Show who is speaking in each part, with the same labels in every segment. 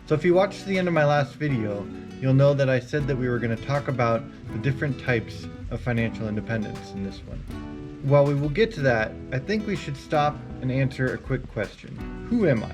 Speaker 1: So if you watched the end of my last video, you'll know that I said that we were going to talk about the different types of financial independence in this one. While we will get to that, I think we should stop and answer a quick question. Who am I?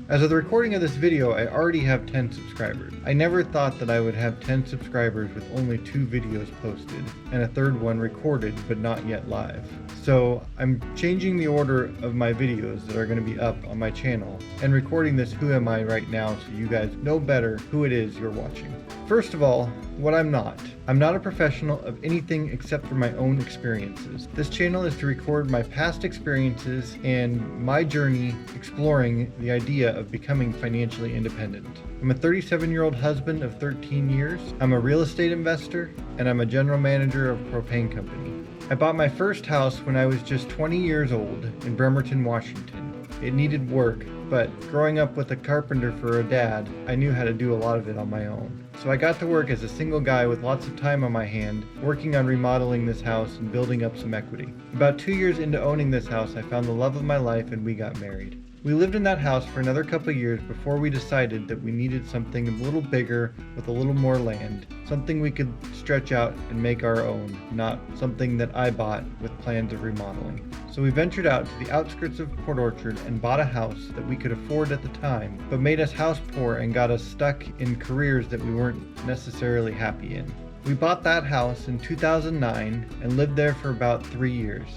Speaker 1: As of the recording of this video, I already have 10 subscribers. I never thought that I would have 10 subscribers with only 2 videos posted, and a third one recorded but not yet live. So I'm changing the order of my videos that are going to be up on my channel, and recording this Who Am I right now so you guys know better who it is you're watching. First of all, what I'm not. I'm not a professional of anything except for my own experiences. This channel is to record my past experiences and my journey exploring the idea of becoming financially independent. I'm a 37-year-old husband of 13 years. I'm a real estate investor, and I'm a general manager of a propane company. I bought my first house when I was just 20 years old in Bremerton, Washington. It needed work, but growing up with a carpenter for a dad, I knew how to do a lot of it on my own. So I got to work as a single guy with lots of time on my hand, working on remodeling this house and building up some equity. About 2 years into owning this house, I found the love of my life and we got married. We lived in that house for another couple years before we decided that we needed something a little bigger with a little more land, something we could stretch out and make our own, not something that I bought with plans of remodeling. So we ventured out to the outskirts of Port Orchard and bought a house that we could afford at the time, but made us house poor and got us stuck in careers that we weren't necessarily happy in. We bought that house in 2009 and lived there for about 3 years.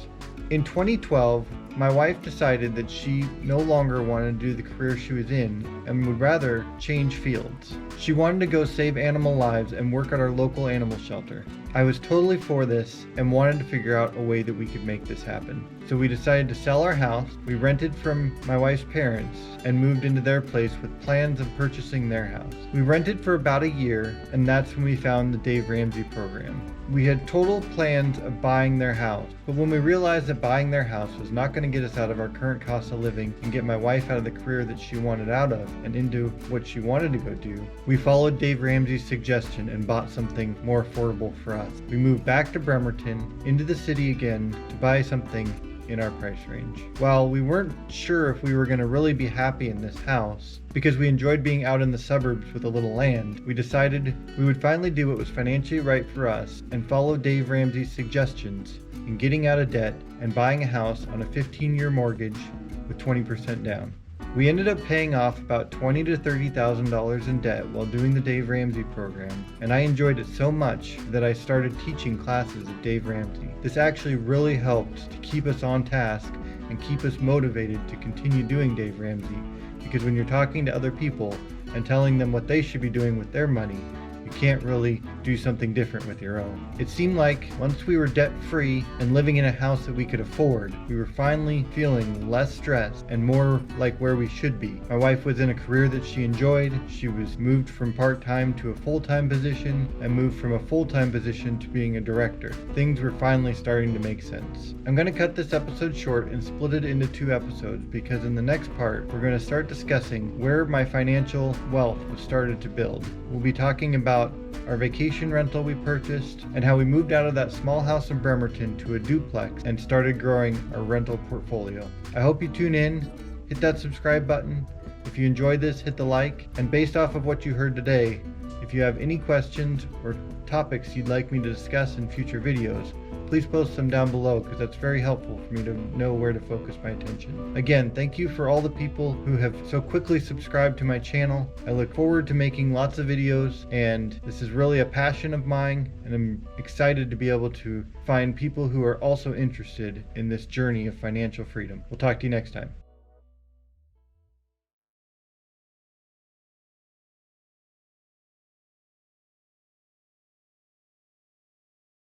Speaker 1: In 2012, my wife decided that she no longer wanted to do the career she was in and would rather change fields. She wanted to go save animal lives and work at our local animal shelter. I was totally for this and wanted to figure out a way that we could make this happen. So we decided to sell our house. We rented from my wife's parents and moved into their place with plans of purchasing their house. We rented for about a year, and that's when we found the Dave Ramsey program. We had total plans of buying their house, but when we realized that buying their house was not going to get us out of our current cost of living and get my wife out of the career that she wanted out of and into what she wanted to go do, we followed Dave Ramsey's suggestion and bought something more affordable for us. We moved back to Bremerton, into the city again, to buy something in our price range. While we weren't sure if we were going to really be happy in this house, because we enjoyed being out in the suburbs with a little land, we decided we would finally do what was financially right for us and follow Dave Ramsey's suggestions in getting out of debt and buying a house on a 15-year mortgage with 20% down. We ended up paying off about $20,000 to $30,000 in debt while doing the Dave Ramsey program, and I enjoyed it so much that I started teaching classes of Dave Ramsey. This actually really helped to keep us on task and keep us motivated to continue doing Dave Ramsey, because when you're talking to other people and telling them what they should be doing with their money, you can't really do something different with your own. It seemed like once we were debt-free and living in a house that we could afford, we were finally feeling less stressed and more like where we should be. My wife was in a career that she enjoyed. She was moved from part-time to a full-time position and moved from a full-time position to being a director. Things were finally starting to make sense. I'm going to cut this episode short and split it into 2 episodes because in the next part, we're going to start discussing where my financial wealth was started to build. We'll be talking about our vacation rental we purchased, and how we moved out of that small house in Bremerton to a duplex and started growing our rental portfolio. I hope you tune in, hit that subscribe button. If you enjoyed this, hit the like, and based off of what you heard today, if you have any questions or topics you'd like me to discuss in future videos, please post them down below because that's very helpful for me to know where to focus my attention. Again, thank you for all the people who have so quickly subscribed to my channel. I look forward to making lots of videos, and this is really a passion of mine, and I'm excited to be able to find people who are also interested in this journey of financial freedom. We'll talk to you next time.